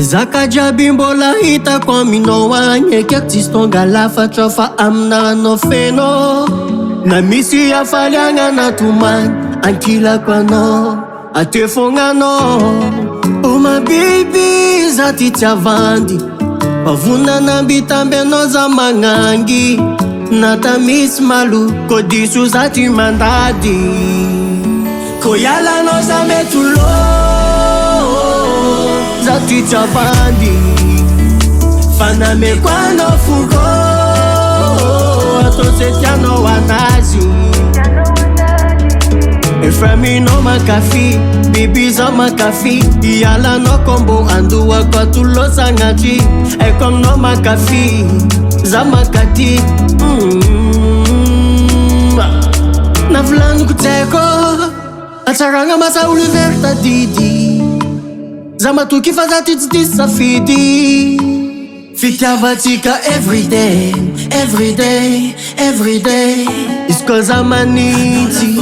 Zaka jiaby mbola hitako aminao agny eky tsisy tonga lafatra fa aminao feno. Na misy hafaliagna natomany ankilako anao ate fogna anao. Oh my baby za ty tsy avandy pavonana ambitamby anao za magnangy. Nata misy malo ko diso za ty mandady. Ko ialanao za mety lo za ty tsy avandy fa nameko anao fogo atao se tianao anazy. Efa minao makafi biby za makafi ialanao kombo andohako atolosa agnaty. Eko aminao makafi za makaty. Navolaniko tseko atsaragna masa olo very tadidy. Za matoky fa za ty tsy diso safidy. Fitiavatsika everyday, everyday, everyday. Izy koa za manitsy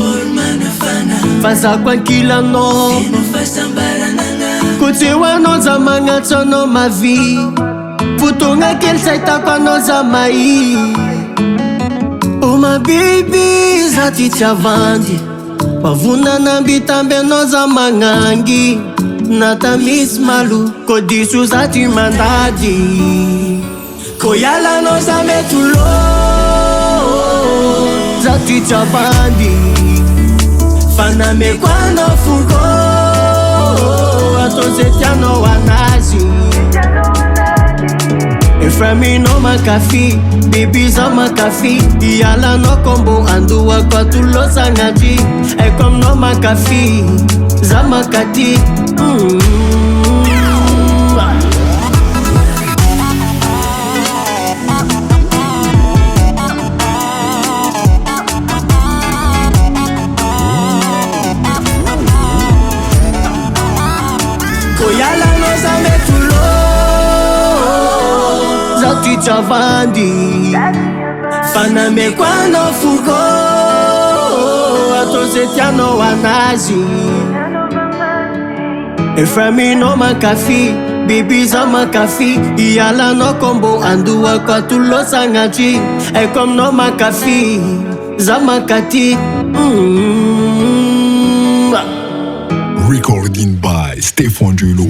fa zako ankilanao. Ko tsy hoanao za magnatso anao mavy. Fotoagna kely tsy ahitako anao za mahi. Oh my baby za ty tsy avandy pavonana ambitamby anao za magnangy. Nata misy malo ko diso za ty mandady. Ko ialanao za mety lo za ty tsy avandy fa nameko anao fogo atao se tianao anazy. Efa minao makafi biby za makafi ialanao kombo andohako atolosa agnaty. Eko aminao makafi za makaty. Ko ialanao za mety lo za ty tsy avandy fa nameko anao fogo atao se tianao anazy. Efa minao makafi biby za makafi ialanao kombo andohako atolosa agnaty. Eko aminao makafi za makaty. Recording by Stefan Julo.